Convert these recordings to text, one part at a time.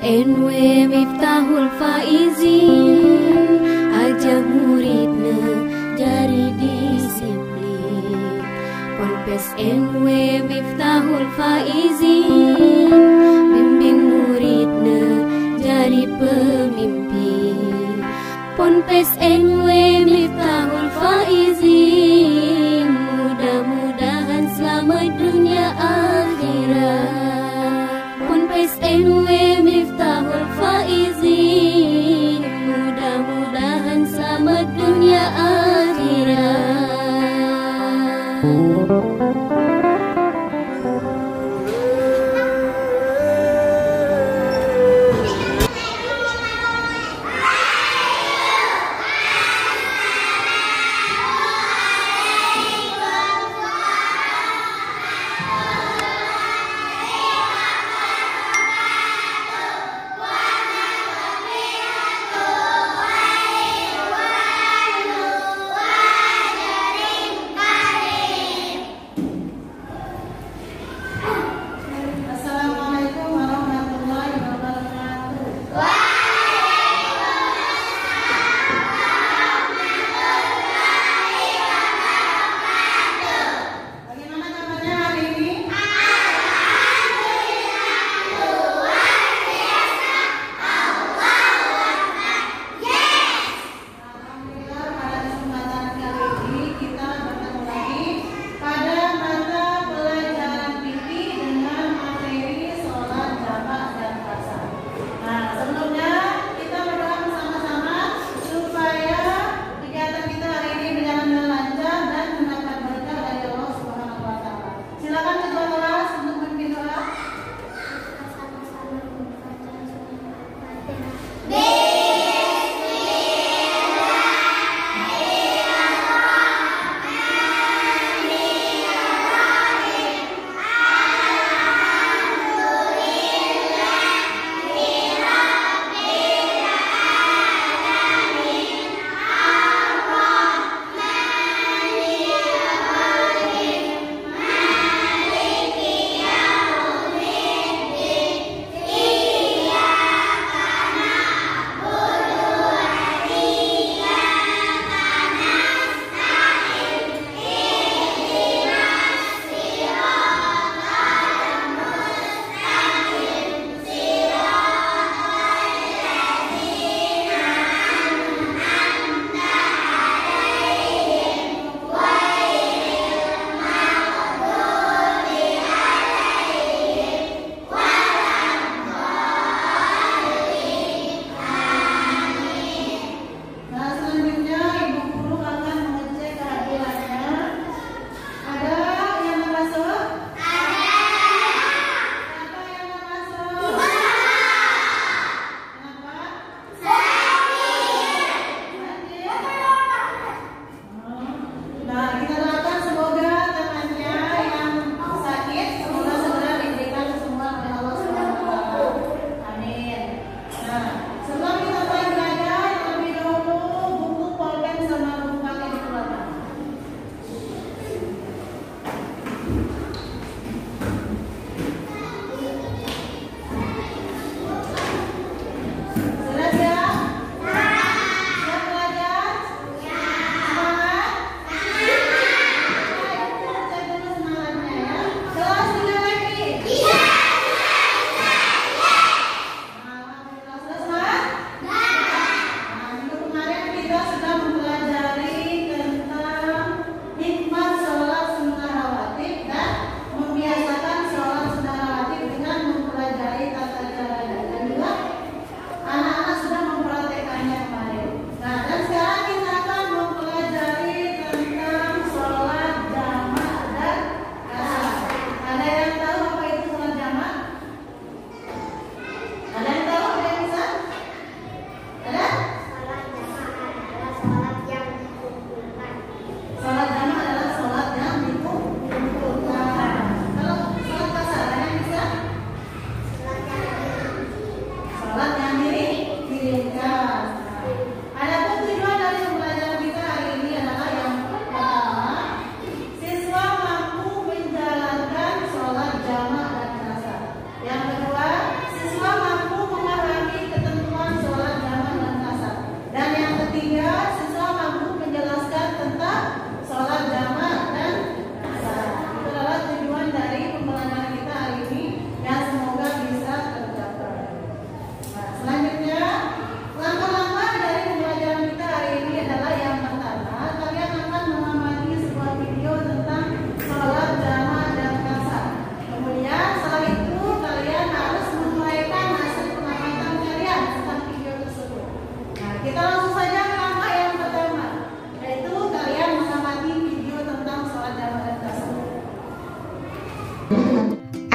PSNW Miftahul Faizin, ajak muridna jadi disiplin. Ponpes NW Miftahul Faizin, bimbing muridna jadi pemimpin. Ponpes NW Miftahul Faizin, mudah-mudahan selamat dunia akhirat. Ponpes NW Miftahul Faizin, mudah-mudahan selamat dunia akhirat.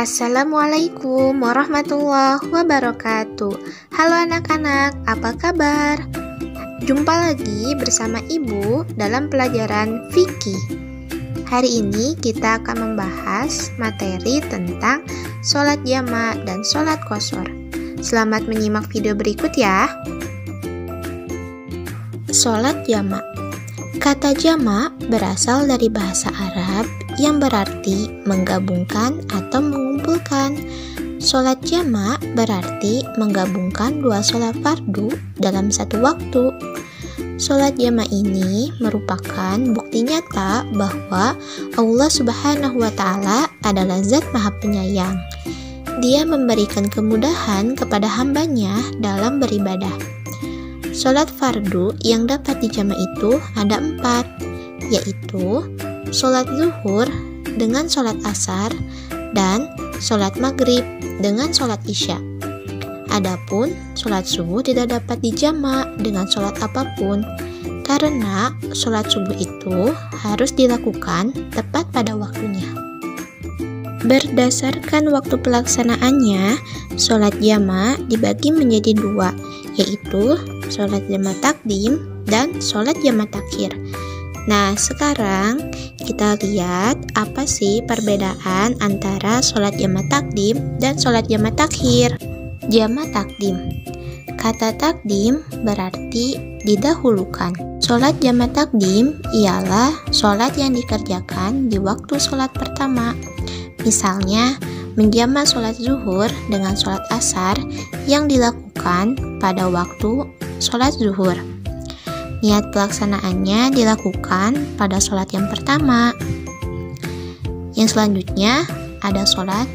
Assalamualaikum warahmatullahi wabarakatuh. Halo anak-anak, apa kabar? Jumpa lagi bersama Ibu dalam pelajaran fikih. Hari ini kita akan membahas materi tentang sholat jamak dan sholat qashar. Selamat menyimak video berikut ya. Sholat jamak. Kata jamak berasal dari bahasa Arab yang berarti menggabungkan atau mengumpulkan. Sholat jamak berarti menggabungkan dua sholat fardu dalam satu waktu. Sholat jamak ini merupakan bukti nyata bahwa Allah Subhanahu wa Ta'ala adalah Zat Maha Penyayang. Dia memberikan kemudahan kepada hambanya dalam beribadah. Sholat fardu yang dapat dijamak itu ada 4, yaitu sholat zuhur dengan sholat asar dan sholat maghrib dengan sholat isya. Adapun sholat subuh tidak dapat dijamak dengan sholat apapun, karena sholat subuh itu harus dilakukan tepat pada waktunya. Berdasarkan waktu pelaksanaannya, sholat jamak dibagi menjadi 2, yaitu sholat jamak takdim dan sholat jamak takhir. Nah, sekarang kita lihat apa sih perbedaan antara sholat jamak takdim dan sholat jamak takhir. Jamak takdim. Kata takdim berarti didahulukan. Sholat jamak takdim ialah sholat yang dikerjakan di waktu sholat pertama. Misalnya, menjamak sholat zuhur dengan sholat asar yang dilakukan pada waktu sholat zuhur. Niat pelaksanaannya dilakukan pada sholat yang pertama. Yang selanjutnya ada sholat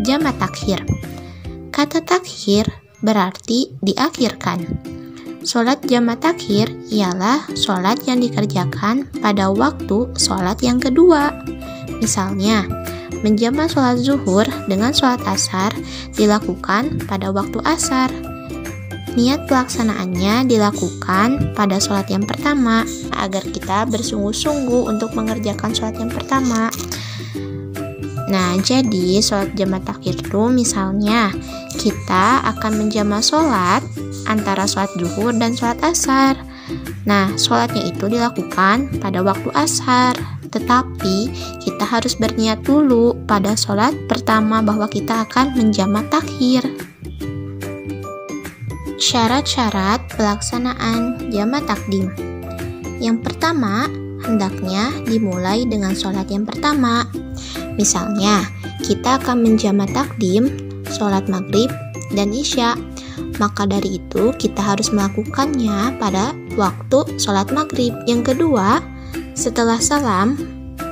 jamak takhir. Kata takhir berarti diakhirkan. Sholat jamak takhir ialah sholat yang dikerjakan pada waktu sholat yang kedua. Misalnya, menjamak sholat zuhur dengan sholat asar dilakukan pada waktu asar. Niat pelaksanaannya dilakukan pada sholat yang pertama, agar kita bersungguh-sungguh untuk mengerjakan sholat yang pertama. Nah, jadi sholat jamak takhir itu misalnya kita akan menjamak sholat antara sholat zuhur dan sholat asar. Nah, sholatnya itu dilakukan pada waktu asar, tetapi kita harus berniat dulu pada sholat pertama bahwa kita akan menjamak takhir. Syarat-syarat pelaksanaan jamak takdim. Yang pertama, hendaknya dimulai dengan sholat yang pertama. Misalnya, kita akan menjamak takdim sholat maghrib dan isya. Maka dari itu, kita harus melakukannya pada waktu sholat maghrib. Yang kedua, setelah salam,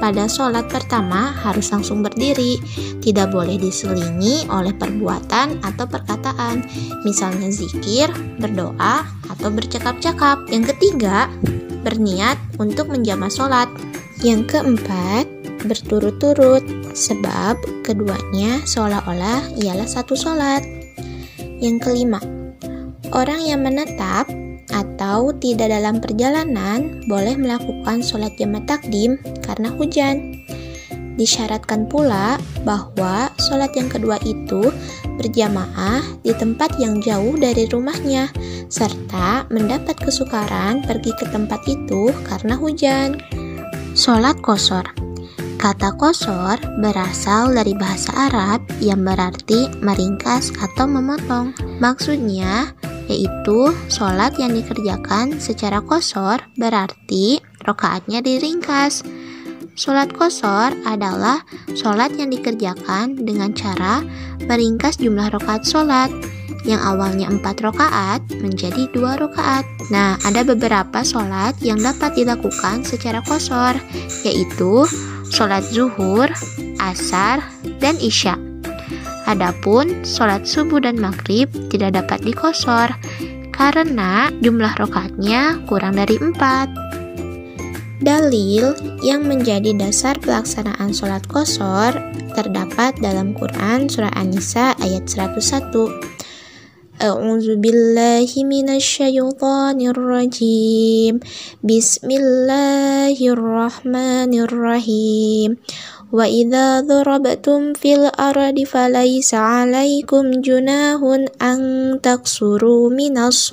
pada sholat pertama harus langsung berdiri, tidak boleh diselingi oleh perbuatan atau perkataan, misalnya zikir, berdoa, atau bercakap-cakap. Yang ketiga, berniat untuk menjamak sholat. Yang keempat, berturut-turut, sebab keduanya seolah-olah ialah satu sholat. Yang kelima, orang yang menetap atau tidak dalam perjalanan boleh melakukan sholat jamak takdim karena hujan. Disyaratkan pula bahwa sholat yang kedua itu berjamaah di tempat yang jauh dari rumahnya, serta mendapat kesukaran pergi ke tempat itu karena hujan. Sholat qashar. Kata qashar berasal dari bahasa Arab yang berarti meringkas atau memotong. Maksudnya yaitu sholat yang dikerjakan secara qashar berarti rakaatnya diringkas. Sholat qashar adalah sholat yang dikerjakan dengan cara meringkas jumlah rakaat sholat yang awalnya 4 rakaat menjadi 2 rakaat. Nah, ada beberapa sholat yang dapat dilakukan secara qashar, yaitu sholat zuhur, asar, dan isya. Adapun sholat subuh dan maghrib tidak dapat diqashar karena jumlah rakaatnya kurang dari 4. Dalil yang menjadi dasar pelaksanaan sholat qashar terdapat dalam Quran surah An-Nisa ayat 101. A'udzubillahi minasyaitonirrajim. Bismillahirrahmanirrahim. Wa idza darabtum fil ardi falaysa 'alaikum junahun an taksuru minas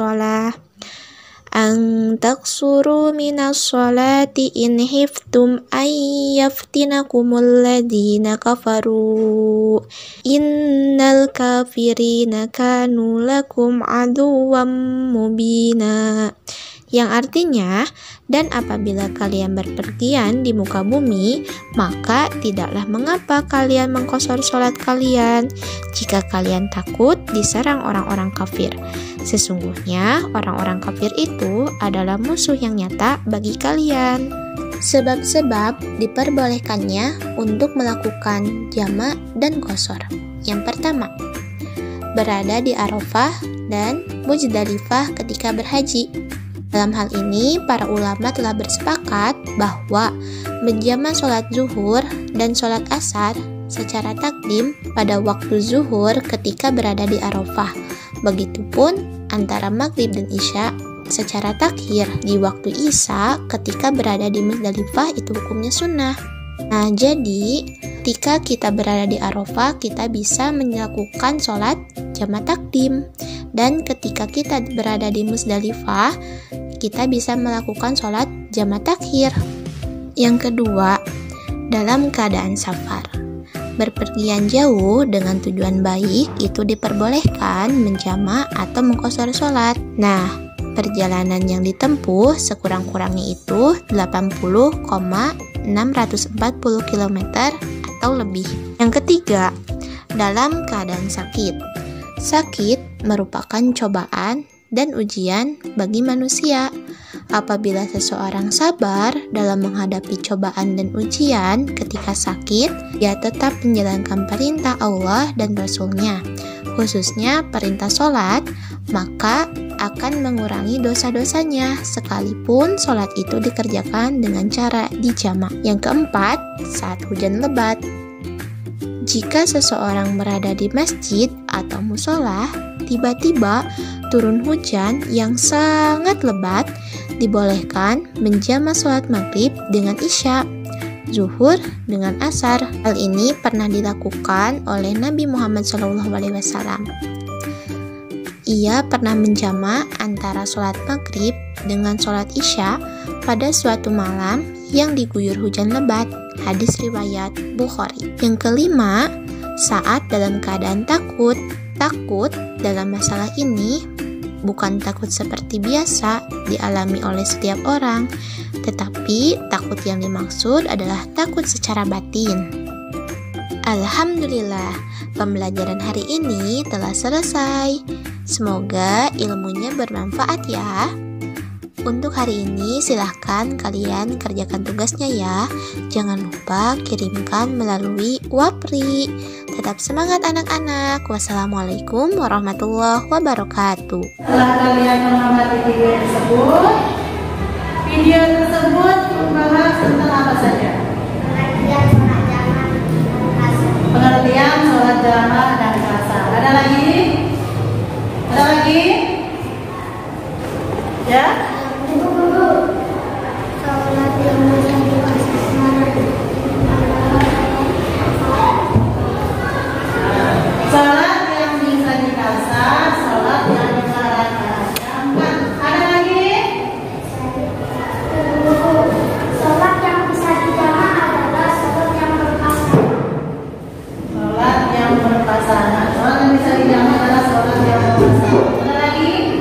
sholati in khiftum ay yaftinakumul ladina kafaru innal kafirina kanu lakum aduwwam mubina, yang artinya, dan apabila kalian berpergian di muka bumi, maka tidaklah mengapa kalian mengqashar sholat kalian jika kalian takut diserang orang-orang kafir. Sesungguhnya orang-orang kafir itu adalah musuh yang nyata bagi kalian. Sebab-sebab diperbolehkannya untuk melakukan jama' dan qashar. Yang pertama, berada di Arafah dan Muzdalifah ketika berhaji. Dalam hal ini, para ulama telah bersepakat bahwa menjama sholat zuhur dan sholat asar secara takdim pada waktu zuhur ketika berada di Arafah. Begitupun antara maghrib dan isya secara takhir di waktu isya ketika berada di Muzdalifah itu hukumnya sunnah. Nah, jadi ketika kita berada di Arafah, kita bisa melakukan sholat jama' takdim. Dan ketika kita berada di Muzdalifah, kita bisa melakukan sholat jama' takhir. Yang kedua, dalam keadaan safar. Berpergian jauh dengan tujuan baik itu diperbolehkan menjama' atau mengqashar sholat. Nah, perjalanan yang ditempuh sekurang-kurangnya itu 80,640 km atau lebih. Yang ketiga, dalam keadaan sakit. Sakit merupakan cobaan dan ujian bagi manusia. Apabila seseorang sabar dalam menghadapi cobaan dan ujian ketika sakit, dia tetap menjalankan perintah Allah dan Rasul-Nya, khususnya perintah sholat, maka akan mengurangi dosa-dosanya sekalipun sholat itu dikerjakan dengan cara dijama'. Yang keempat, saat hujan lebat. Jika seseorang berada di masjid atau musola, tiba-tiba turun hujan yang sangat lebat, dibolehkan menjama' sholat maghrib dengan isya, zuhur dengan asar. Hal ini pernah dilakukan oleh Nabi Muhammad SAW. Ia pernah menjama' antara sholat maghrib dengan sholat isya pada suatu malam yang diguyur hujan lebat. Hadis riwayat Bukhari. Yang kelima, saat dalam keadaan takut. Takut dalam masalah ini bukan takut seperti biasa dialami oleh setiap orang, tetapi takut yang dimaksud adalah takut secara batin. Alhamdulillah, pembelajaran hari ini telah selesai. Semoga ilmunya bermanfaat ya. Untuk hari ini silahkan kalian kerjakan tugasnya ya. Jangan lupa kirimkan melalui Wapri. Tetap semangat anak-anak. Wassalamualaikum warahmatullahi wabarakatuh. Setelah kalian mengamati video tersebut membahas tentang apa saja? Pengertian sholat jamaah dan asar. Ada lagi? Ada lagi? Ya? Sholat yang bisa dikasar, sholat yang dilarang. Ada lagi? Sholat yang bisa dijama' adalah sholat yang berpasangan. Sholat yang berpasangan. Sholat yang bisa dijama' adalah sholat yang berpasangan. Ada lagi?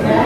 Ya.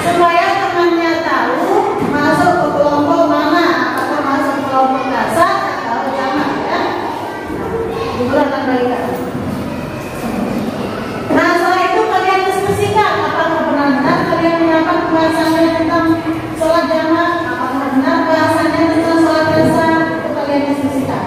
supaya temannya tahu masuk ke kelompok mana, apakah masuk ke kelompok kasar atau jamak ya. Ibu akan bagikan. Nah setelah itu kalian diskusikan apakah benar-benar kalian mendapat pembahasannya tentang sholat jamak, apakah benar bahasannya tentang sholat kasar, itu kalian diskusikan.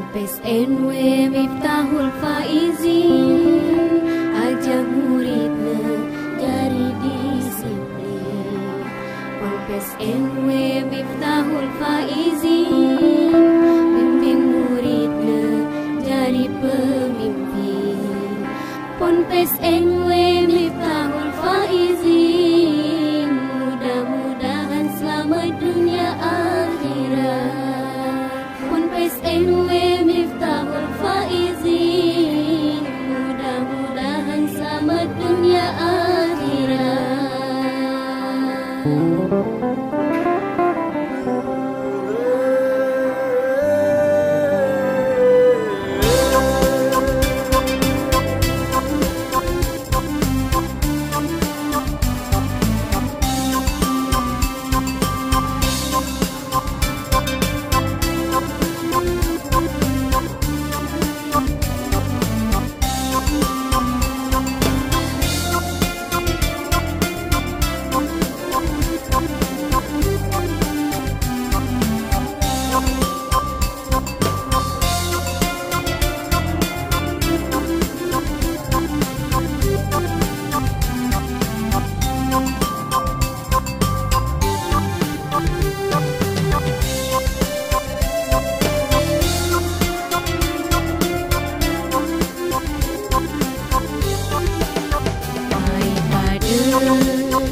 Ponpes NW Miftahul Faizin, ajak muridna jadi disiplin. Ponpes NW Miftahul Faizin, bimbing muridna jadi pemimpin. Ponpes NW Miftahul Faizin, mudah-mudahan selamat dunia akhirat. Ponpes NW Miftahul Faizin, mudah-mudahan selamat dunia akhirat.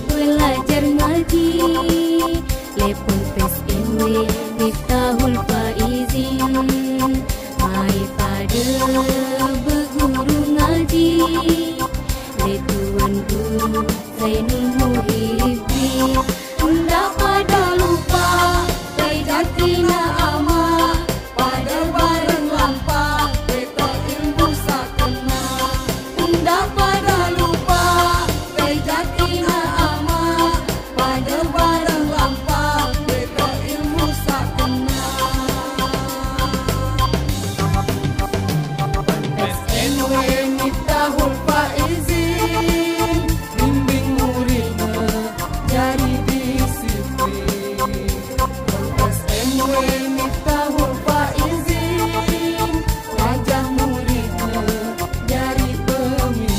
Belajar ngaji, le Ponpes NW Miftahul Faizin, mai pada berguru ngaji, le Tuan Guru Zainul Muhibbi. Hendak pada lupa kaidatina amal, pada bareng lampa beta ilmu sakena. Hendak pada lupa kaidatina amal, pada bareng lampa beta ilmu sakena. Ponpes NW Miftahul Faizin, bimbing muridna jadi disiplin. Ponpes NW Miftahul Faizin, ajak muridna jadi pemimpin.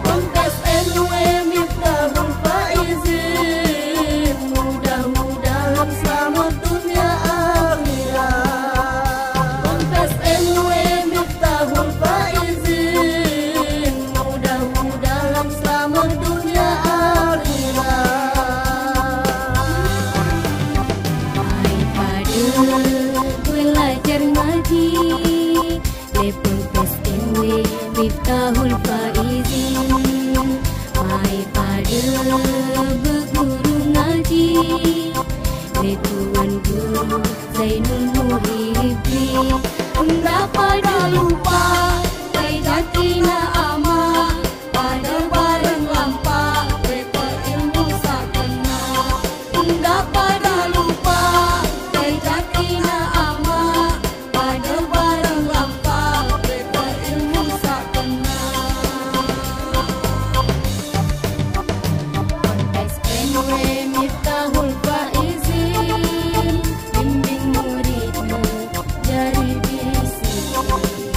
Ponpes NW Miftahul Faizin, mudah-mudahan selamat dunia akhirat. Ponpes NW Miftahul Faizin, mudah-mudahan selamat dunia akhirat. Hai pada belajar ngaji, le Ponpes NW Miftahul Faizin, mai pada berguru ngaji, le Tuan Guru Zainul Muhibbi. Hendak pada lupa kaidatina amal, pada bareng lampa beta ilmu sakena. Hendak pada lupa kaidatina amal, pada bareng lampa beta ilmu sakena. Ponpes NW Miftahul Faizin, bimbing muridna jadi disiplin.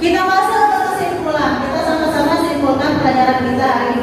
Kita masuk ke kesimpulan. Kita sama-sama simpulkan pelajaran kita hari ini.